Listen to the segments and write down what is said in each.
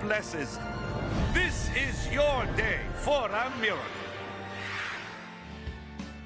blesses. This is your day for a miracle.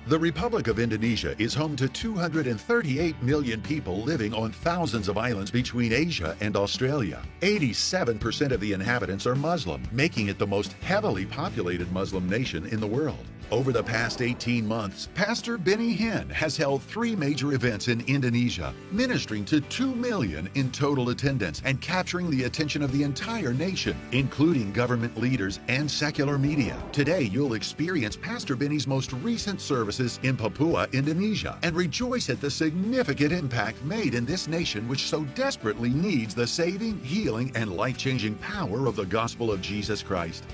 The Republic of Indonesia is home to 238 million people living on thousands of islands between Asia and Australia. 87% of the inhabitants are Muslim, making it the most heavily populated Muslim nation in the world. Over the past 18 months, Pastor Benny Hinn has held 3 major events in Indonesia, ministering to 2 million in total attendance and capturing the attention of the entire nation, including government leaders and secular media. Today, you'll experience Pastor Benny's most recent services in Papua, Indonesia, and rejoice at the significant impact made in this nation which so desperately needs the saving, healing, and life-changing power of the gospel of Jesus Christ.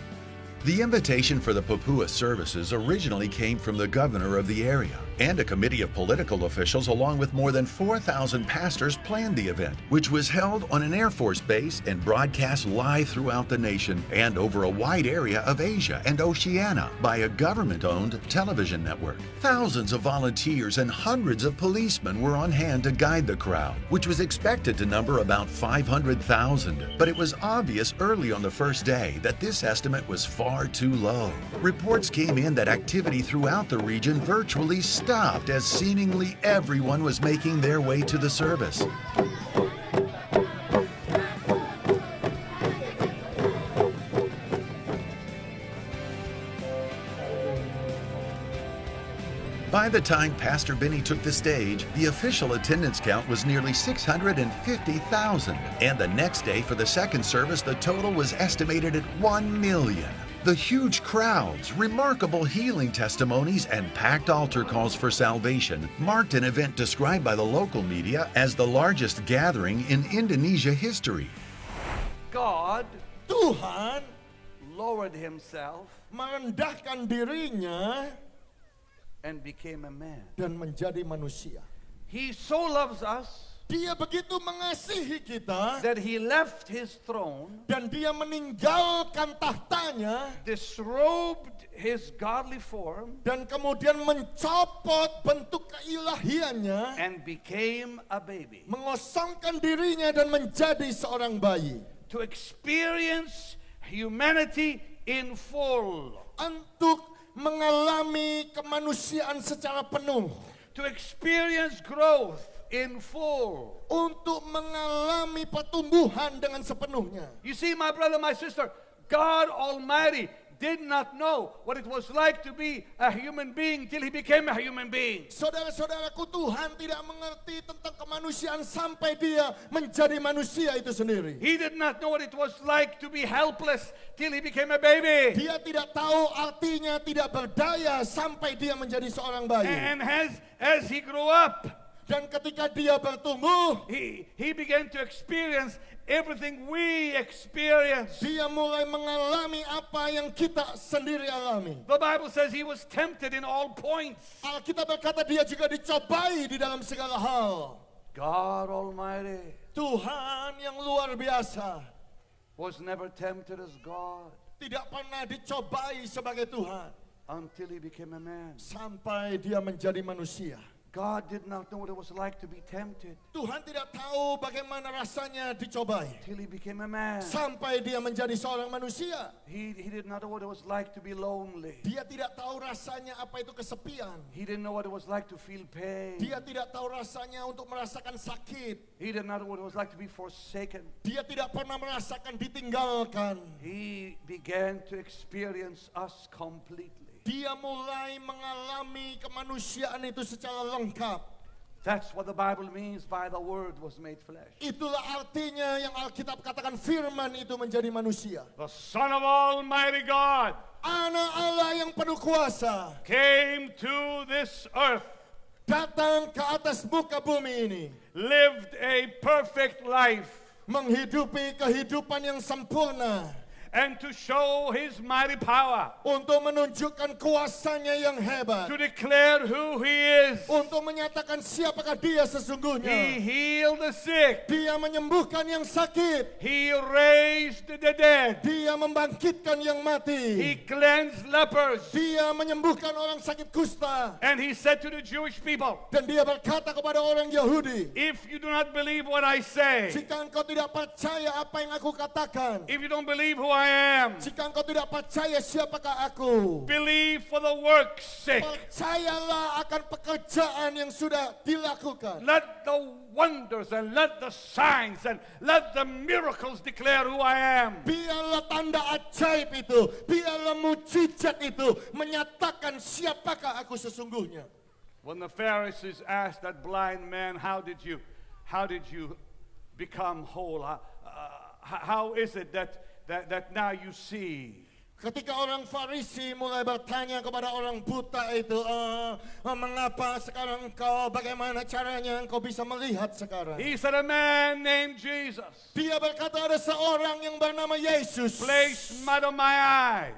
The invitation for the Papua services originally came from the governor of the area, and a committee of political officials along with more than 4,000 pastors planned the event, which was held on an Air Force base and broadcast live throughout the nation and over a wide area of Asia and Oceania by a government-owned television network. Thousands of volunteers and hundreds of policemen were on hand to guide the crowd, which was expected to number about 500,000. But it was obvious early on the first day that this estimate was far too low. Reports came in that activity throughout the region virtually stopped as seemingly everyone was making their way to the service. By the time Pastor Benny took the stage, the official attendance count was nearly 650,000, and the next day for the second service, the total was estimated at 1 million. The huge crowds, remarkable healing testimonies, and packed altar calls for salvation marked an event described by the local media as the largest gathering in Indonesia history. God Tuhan lowered himself merendahkan dirinya and became a man. dan menjadi manusia. He so loves us Dia begitu mengasihi kita that he left his throne, dan dia meninggalkan tahtanya disrobed his godly form, dan kemudian mencopot bentuk keilahiannya, and became a baby mengosongkan dirinya dan menjadi seorang bayi to experience humanity in full, untuk mengalami kemanusiaan secara penuh, to experience growth in full. untuk mengalami pertumbuhan dengan sepenuhnya. You see, my brother, my sister, God Almighty did not know what it was like to be a human being till he became a human being. Saudara-saudaraku, Tuhan tidak mengerti tentang kemanusiaan sampai dia menjadi manusia itu sendiri. He did not know what it was like to be helpless till he became a baby. Dia tidak tahu artinya tidak berdaya sampai dia menjadi seorang bayi. And as he grew up, Dan ketika dia bertumbuh, he began to experience everything we experience. dia mulai mengalami apa yang kita sendiri alami. The Bible says he was tempted in all points. Alkitab berkata dia juga dicobai di dalam segala hal. God Almighty Tuhan yang luar biasa was never tempted as God tidak pernah dicobai sebagai Tuhan until he became a man. sampai dia menjadi manusia. God did not know what it was like to be tempted Tuhan tidak tahu bagaimana rasanya dicobai till he became a man. sampai dia menjadi seorang manusia. He did not know what it was like to be lonely. Dia tidak tahu rasanya apa itu kesepian. He didn't know what it was like to feel pain. Dia tidak tahu rasanya untuk merasakan sakit. He did not know what it was like to be forsaken. Dia tidak pernah merasakan ditinggalkan. He began to experience us completely. Dia mulai mengalami kemanusiaan itu secara lengkap. That's what the Bible means by the Word was made flesh. Itulah artinya yang Alkitab katakan firman itu menjadi manusia. The Son of Almighty God Anak Allah yang penuh kuasa came to this earth, datang ke atas muka bumi ini, lived a perfect life, menghidupi kehidupan yang sempurna, and to show his mighty power, untuk menunjukkan kuasanya yang hebat, to declare who he is. untuk menyatakan siapakah dia He sesungguhnya. healed the sick. Dia menyembuhkan yang sakit, He raised the dead. dia membangkitkan yang He mati, cleansed lepers. dia menyembuhkan orang sakit kusta. And he said to the Jewish people, Dan dia berkata kepada orang Yahudi, if you do not believe what I say, jika engkau tidak percaya apa yang aku katakan, if you don't believe who I am, jika engkau tidak percaya siapakah aku, believe for the work's sake. percayalah akan pekerjaan yang sudah dilakukan. Let the wonders and let the signs and let the miracles declare who I am. Biarlah tanda ajaib itu, biarlah mujizat itu menyatakan siapakah aku sesungguhnya. When the Pharisees asked that blind man, how did you become whole? How is it that now you see? Ketika orang Farisi mulai bertanya kepada orang buta itu, mengapa sekarang engkau, bagaimana caranya engkau bisa melihat sekarang? He said, a man named Jesus Dia berkata ada seorang yang bernama Yesus placed mud on my eyes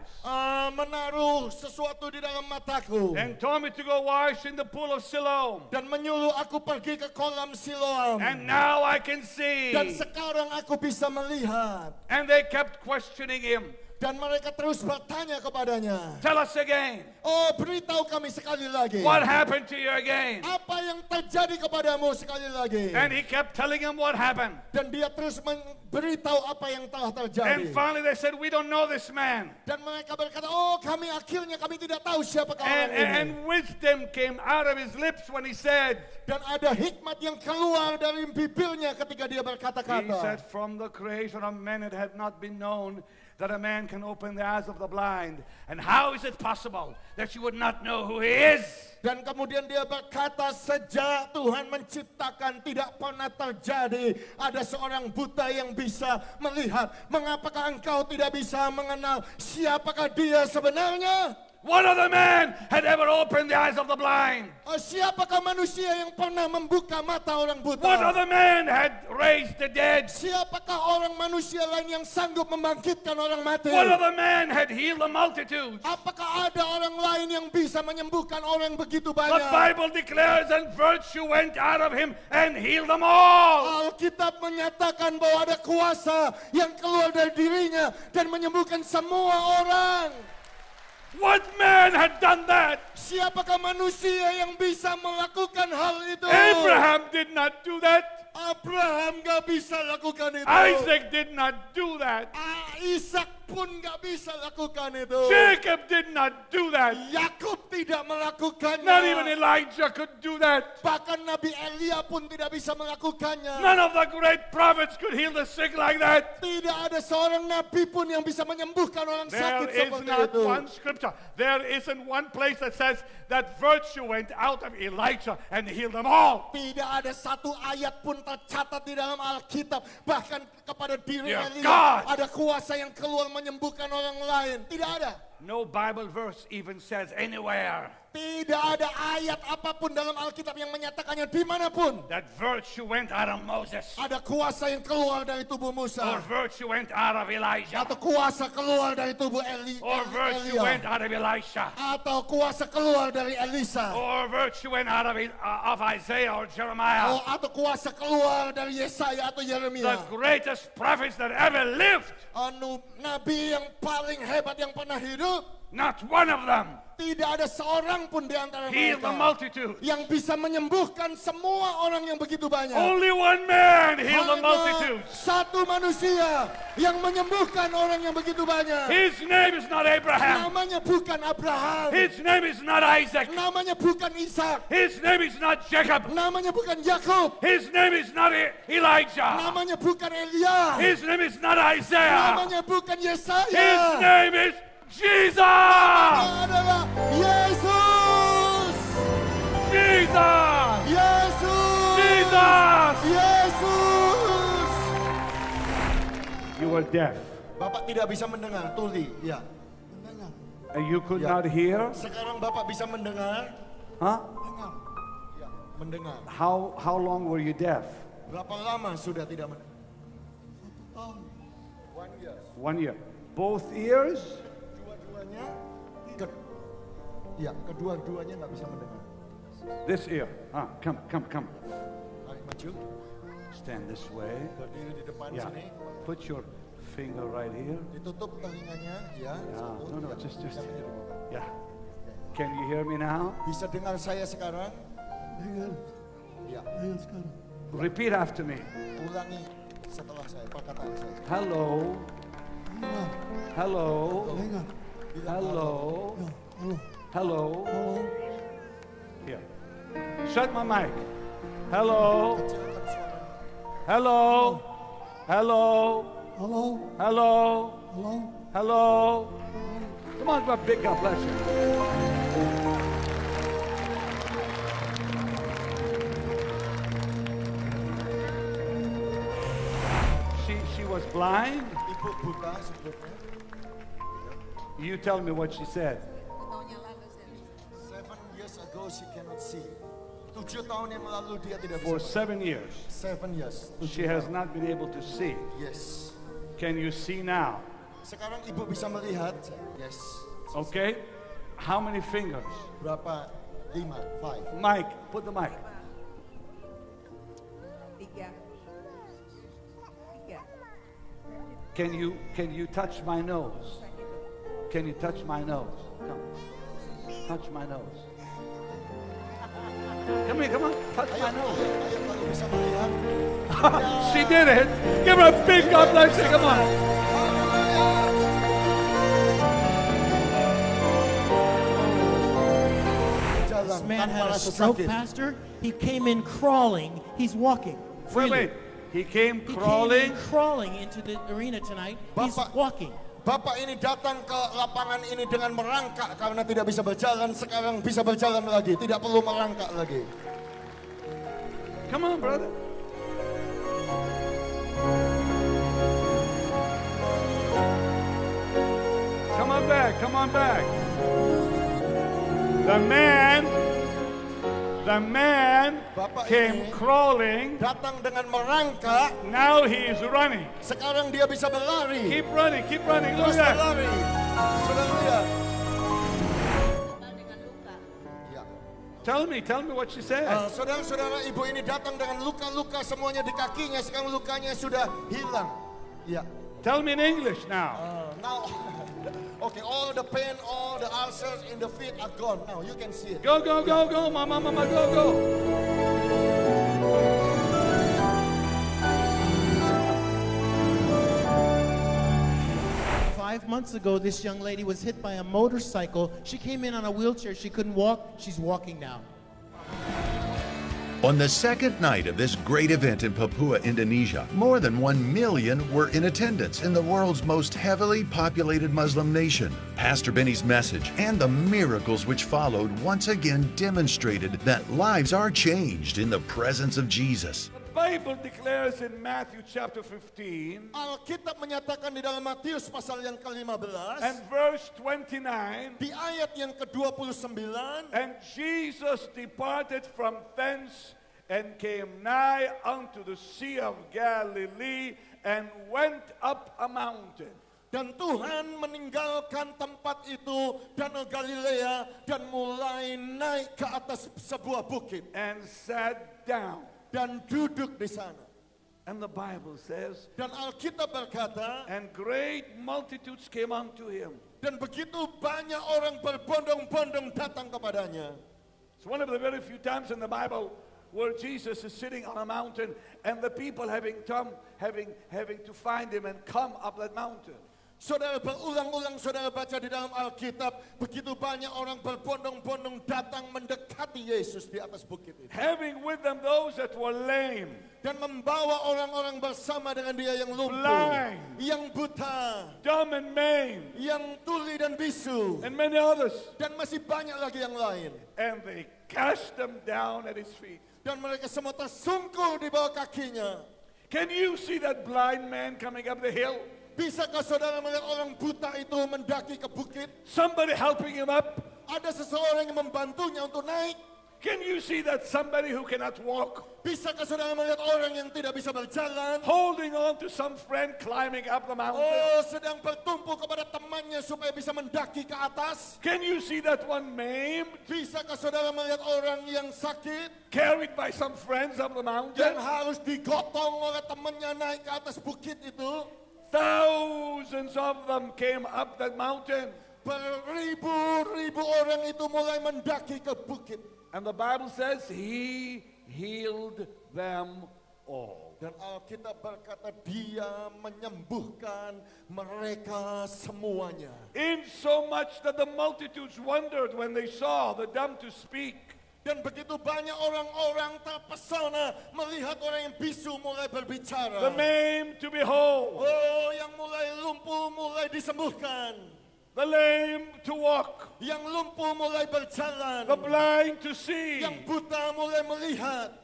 menaruh sesuatu di dalam mataku and told me to go wash in the pool of Siloam. dan menyuruh aku pergi ke kolam Siloam. And now I can see. Dan sekarang aku bisa melihat. And they kept questioning him. Dan mereka terus bertanya kepadanya, Tell us again. oh beritahu kami sekali lagi, What happened to you again? apa yang terjadi kepadamu sekali lagi. And he kept telling him what happened. Dan dia terus memberitahu apa yang telah terjadi. And finally they said, we don't know this man. Dan mereka berkata, oh kami akhirnya kami tidak tahu siapakah orang ini. And wisdom came out of his lips when he said, Dan ada hikmat yang keluar dari bibirnya ketika dia he berkata-kata. said, from the creation of men it had not been known that a man can open the eyes of the blind. And how is it possible that you would not know who he is? Dan kemudian dia berkata, sejak Tuhan menciptakan tidak pernah terjadi ada seorang buta yang bisa melihat. Mengapakah engkau tidak bisa mengenal siapakah dia sebenarnya? What other man had ever opened the eyes of the blind? Siapakah manusia yang pernah membuka mata orang buta? What other man had raised the dead? Siapakah orang manusia lain yang sanggup membangkitkan orang mati? What other man had healed the multitudes? Apakah ada orang lain yang bisa menyembuhkan orang begitu The banyak? Bible declares and virtue went out of him and healed them all. Alkitab menyatakan bahwa ada kuasa yang keluar dari dirinya dan menyembuhkan semua orang. What man had done that? Siapakah manusia yang bisa melakukan hal itu? Abraham did not do that. Abraham gak bisa lakukan itu. Isaac did not do that. Ishak pun gak bisa lakukan itu. Jacob did not do that. Yakub tidak melakukannya. Not even Elijah could do that. Bahkan Nabi Elia pun tidak bisa melakukannya. None of the great prophets could heal the sick like that. Tidak ada seorang nabi pun yang bisa menyembuhkan orang There sakit is seperti not itu. one scripture. There isn't one place that says that virtue went out of Elijah and healed them all. Tidak ada satu ayat pun tercatat di dalam Alkitab. Bahkan kepada diri Dear Elia God. ada kuasa yang keluar menyembuhkan orang lain. Tidak ada. No Bible verse even says anywhere Tidak ada ayat apapun dalam Alkitab yang menyatakannya dimanapun. that virtue went out of Moses Ada kuasa yang keluar dari tubuh or Musa. virtue went out of Elijah Atau kuasa keluar dari tubuh or virtue went Elia. out of Elisha Atau kuasa keluar dari Elisa. or virtue went out of Isaiah or Jeremiah. Atau kuasa keluar dari Yesaya atau The Yeremia. greatest prophets that ever lived, Nabi yang paling hebat yang pernah hidup. not one of them Tidak ada seorang pun di antara healed the mereka multitude. yang bisa menyembuhkan semua orang yang begitu banyak. Only one man healed the Hanya multitude. satu manusia yang menyembuhkan orang yang begitu banyak. His name is not Abraham. Namanya bukan Abraham. His name is not Isaac. Namanya bukan Ishak. His name is not Jacob. Namanya bukan Yakub. His name is not Elijah. Namanya bukan Elia. His name is not Isaiah. Namanya bukan His Yesaya. name is Jesus. Namanya adalah Yesus. Jesus. Yesus. Jesus. Yesus. You were deaf Bapak tidak bisa mendengar, tuli. Ya. Mendengar. and you could Yeah. not hear. Sekarang Bapak bisa mendengar. Huh? Dengar. Ya, mendengar. How long were you deaf? Berapa lama sudah tidak mendengar? 1 year. 1 year. Both ears. Kedua-duanya, kedua-duanya nggak bisa mendengar. This ear. Come. Mari maju, Stand this way. berdiri di depan Yeah. sini. Put your finger right here. Ditutup telinganya, ya. Yeah. Satu, No, ya. just. Yang ini. Yeah. Can you hear me now? Bisa dengar saya sekarang? Ya. Repeat after me. Ulangi setelah saya, perkataan saya. Hello. Hello. Bilang Hello. Hello. Here. Shut my mic. Hello. kecilkan suara. Hello. Hello. Hello, Hello. hello. Hello. Come on, big God bless you. She was blind. Ibu buta sebelumnya. You tell me what she said. 7 years ago she cannot see. 7 tahun yang lalu dia tidak For bisa. 7 years, 7 years. she has not been able to see. Yes. Can you see now? Sekarang ibu bisa melihat. Yes. Okay. How many fingers? Berapa? 5, 5. Mike, put the mic. 3. Can you touch my nose? Can you touch my nose? Come. Touch my nose. Come here, come on. Touch my nose. Ayo kalau bisa melihat. She did it. Give her a big God bless you. Come on. Jalan This man tanpa had a rasa stroke, sakit. Pastor. He came in crawling. He's walking. Wait. He came He crawling. came in crawling into the arena tonight. He's Bapak- walking. Bapak ini datang ke lapangan ini dengan merangkak karena tidak bisa berjalan. Sekarang bisa berjalan lagi, tidak perlu merangkak lagi. Come on, brother. Come on back. Come on back. The man Bapak came ini crawling. datang dengan merangkak, Now he's running. sekarang dia bisa berlari. Keep running. Look Terus at that. berlari. Saudara lihat. Ya. Tell me what she said. Saudara-saudara, ibu ini datang dengan luka-luka semuanya di kakinya, sekarang lukanya sudah hilang. Ya. Tell me in English now. Now, okay, all the pain, all the ulcers in the feet are gone. Now you can see it. Go, mama, go. 5 months ago, this young lady was hit by a motorcycle. She came in on a wheelchair. She couldn't walk. She's walking now. On the second night of this great event in Papua, Indonesia, more than 1 million were in attendance in the world's most heavily populated Muslim nation. Pastor Benny's message and the miracles which followed once again demonstrated that lives are changed in the presence of Jesus. The Bible declares in Matthew chapter 15 Alkitab menyatakan di dalam Matius pasal yang ke-15 and verse 29, di ayat yang ke-29, and Jesus departed from thence and came nigh unto the Sea of Galilee and went up a mountain. dan Tuhan meninggalkan tempat itu Danau Galilea dan mulai naik ke atas sebuah bukit And sat down. dan duduk di sana. And the Bible says, Dan Alkitab berkata, and great multitudes came unto him. dan begitu banyak orang berbondong-bondong datang kepadanya. It's one of the very few times in the Bible where Jesus is sitting on a mountain and the people having to find him and come up that mountain. Saudara, berulang-ulang saudara baca di dalam Alkitab, begitu banyak orang berbondong-bondong datang mendekati Yesus di atas bukit itu. Having with them those that were lame, Dan membawa orang-orang bersama dengan dia yang lumpuh, Blind. yang buta, dumb and maimed, yang tuli dan bisu, and many others. dan masih banyak lagi yang lain. And they cast them down at his feet. Dan mereka semua tersungkur di bawah kakinya. Can you see that blind man coming up the hill? Bisakah saudara melihat orang buta itu mendaki ke bukit? Somebody helping him up. Ada seseorang yang membantunya untuk naik. Can you see that somebody who cannot walk, Bisakah saudara melihat orang yang tidak bisa berjalan? holding on to some friend climbing up the mountain? Oh, sedang bertumpu kepada temannya supaya bisa mendaki ke atas. Can you see that one maimed, Bisakah saudara melihat orang yang sakit carried by some friends up the mountain? yang harus digotong oleh temannya naik ke atas bukit itu? Thousands of them came up that mountain. Beribu-ribu orang itu mulai mendaki ke bukit. And the Bible says he healed them all. Dan Alkitab berkata dia menyembuhkan mereka semuanya. In so much that the multitudes wondered when they saw the dumb to speak. Dan begitu banyak orang-orang terpesona melihat orang yang bisu mulai berbicara. The maimed to behold, Oh, yang mulai lumpuh mulai disembuhkan. the lame to walk, Yang lumpuh mulai berjalan. the blind to see, Yang buta mulai melihat.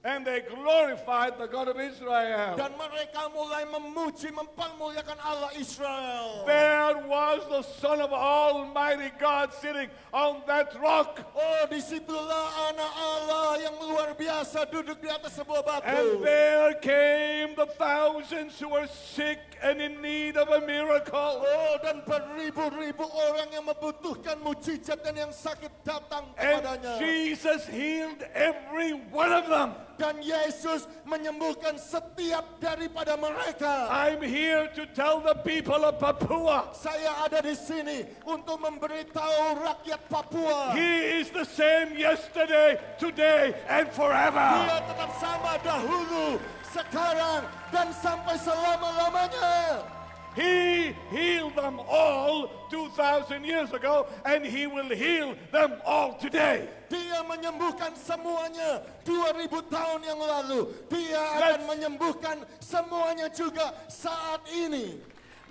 and they glorified the God of Israel. Dan mereka mulai memuji, mempermuliakan Allah Israel. There was the Son of Almighty God sitting on that rock, Oh, disitulah anak Allah yang luar biasa duduk di atas sebuah batu. and there came the thousands who were sick and in need of a miracle. Oh, dan beribu-ribu orang yang membutuhkan mujizat dan yang sakit datang And kepadanya. Jesus healed every one of them. Dan Yesus menyembuhkan setiap daripada mereka. I'm here to tell the people of Papua, Saya ada di sini untuk memberitahu rakyat Papua. He is the same yesterday, today, and forever. Dia tetap sama dahulu, sekarang, dan sampai selama-lamanya. He healed them all 2,000 years ago, and He will heal them all today. Dia menyembuhkan semuanya 2000 tahun yang lalu. Dia akan menyembuhkan semuanya juga saat ini.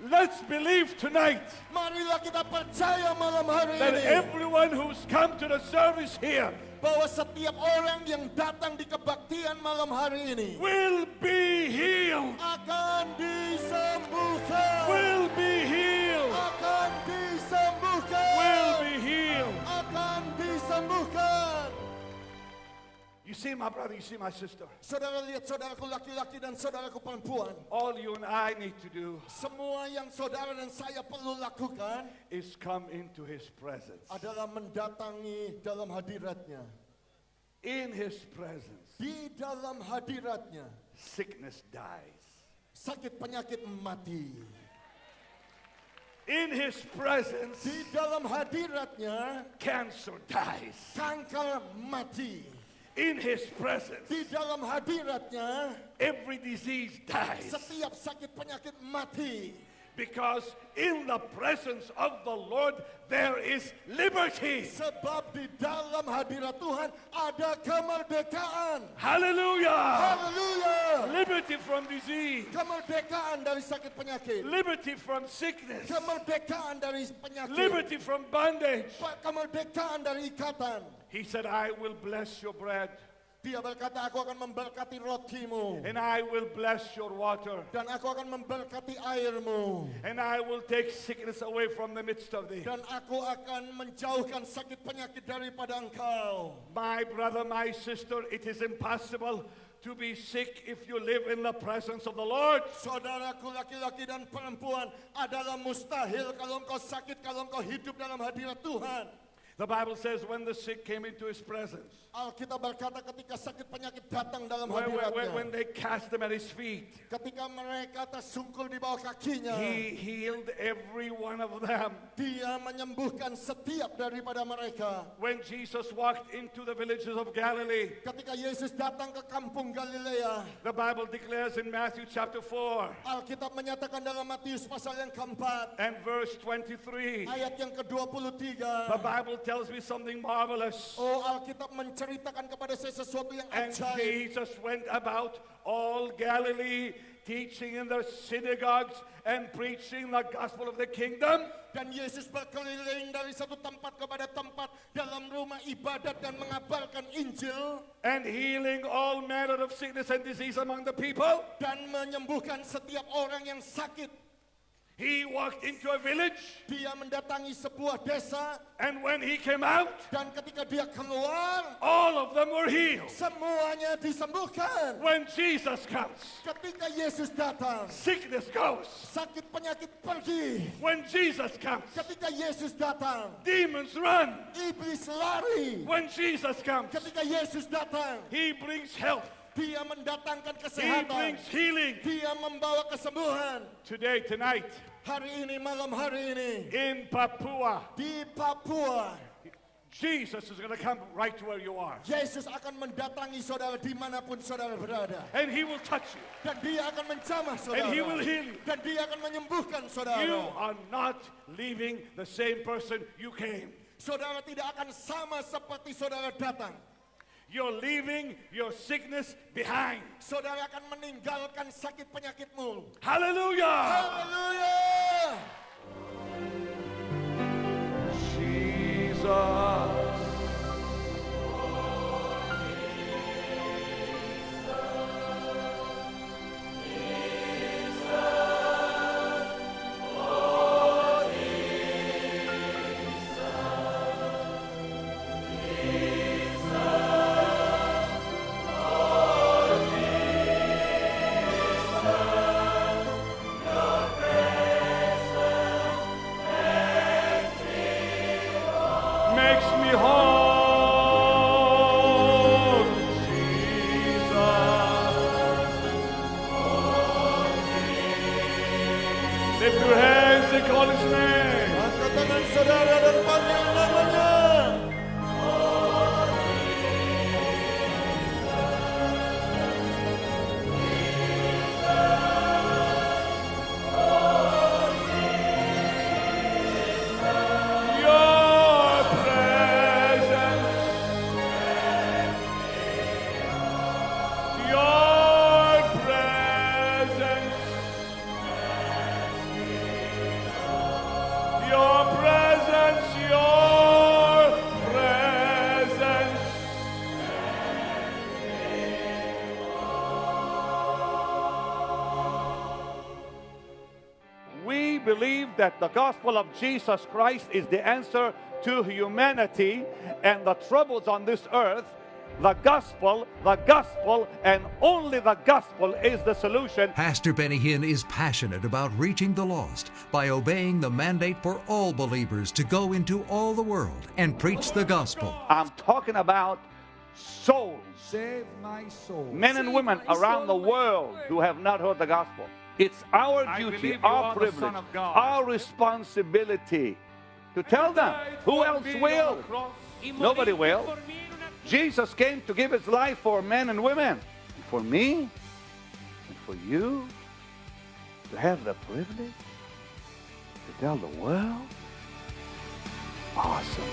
Let's believe tonight Marilah kita percaya malam hari that ini everyone who's come to the service here bahwa setiap orang yang datang di kebaktian malam hari ini will be healed, akan disembuhkan. will be healed, Akan disembuhkan. will be healed. Akan disembuhkan. You see, my brother, you see, my sister, Saudara lihat saudaraku laki-laki dan saudaraku perempuan. all you and I need to do Semua yang saudara dan saya perlu lakukan is come into His presence. adalah mendatangi dalam hadiratnya. In His presence, Di dalam hadiratnya, sickness dies. sakit penyakit mati. In His presence, Di dalam hadiratnya, cancer dies. kanker mati. In His presence, Di dalam hadiratnya, every disease dies. setiap sakit penyakit mati. Because in the presence of the Lord there is liberty. Sebab di dalam hadirat Tuhan ada kemerdekaan. Hallelujah! Haleluya. Liberty from disease. Kemerdekaan dari sakit penyakit. Liberty from sickness. Kemerdekaan dari penyakit. Liberty from bondage. Kemerdekaan dari ikatan. He said, I will bless your bread Dia berkata, aku akan memberkati rotimu. and I will bless your water Dan aku akan memberkati airmu. and I will take sickness away from the midst of thee. Dan aku akan menjauhkan sakit penyakit daripada engkau. My brother, my sister, it is impossible to be sick if you live in the presence of the Lord. Saudaraku laki-laki dan perempuan, adalah mustahil kalau engkau sakit, kalau engkau hidup dalam hadirat Tuhan. The Bible says when the sick came into His presence, Alkitab berkata ketika sakit penyakit datang dalam when hadiratnya. they cast Him at His feet, Ketika mereka tersungkul di bawah kakinya. He healed every one of them. Dia menyembuhkan setiap daripada mereka. When Jesus walked into the villages of Galilee, Ketika Yesus datang ke kampung Galilea, the Bible declares in Matthew chapter 4 Alkitab menyatakan dalam Matius pasal yang keempat, and verse 23, ayat yang ke-23. the Bible tells me something marvelous. Oh, Alkitab menceritakan kepada saya sesuatu yang And ajaib. Jesus went about all Galilee, teaching in their synagogues and preaching the gospel of the kingdom. Dan Yesus berkeliling dari satu tempat kepada tempat dalam rumah ibadat dan mengabarkan Injil And healing all manner of sickness and disease among the people. dan menyembuhkan setiap orang yang sakit. He walked into a village, Dia mendatangi sebuah desa, and when he came out, dan ketika dia keluar, all of them were healed. semuanya disembuhkan. When Jesus comes, Ketika Yesus datang, sickness goes. sakit penyakit pergi. When Jesus comes, Ketika Yesus datang, demons run. iblis lari. When Jesus comes, Ketika Yesus datang, he brings health. dia mendatangkan He kesehatan. brings healing. Dia membawa kesembuhan. Today, tonight, Hari ini, malam hari ini, in Papua, di Papua, Jesus is going to come right to where you are. Yesus akan mendatangi saudara dimanapun saudara berada. And he will touch you. Dan dia akan menjamah And saudara. he will heal you. Dan dia akan menyembuhkan saudara. You are not leaving the same person you came. Saudara tidak akan sama seperti saudara datang. You're leaving your sickness behind. Saudara akan meninggalkan sakit penyakitmu. Hallelujah! Haleluya! Jesus. Makes me whole, Jesus. Lift your hands and call his name. Angkat tangan saudara dan panggil namanya. Your presence, your presence, your presence, your presence. We believe that the gospel of Jesus Christ is the answer to humanity and the troubles on this earth. The gospel, and only the gospel is the solution. Pastor Benny Hinn is passionate about reaching the lost by obeying the mandate for all believers to go into all the world and preach the gospel. I'm talking about souls. Save my soul. Men and women around the world who have not heard the gospel. It's our duty, our privilege, our responsibility to tell them. Who else will? Nobody will. Jesus came to give his life for men and women. For me and for you to have the privilege to tell the world. Awesome.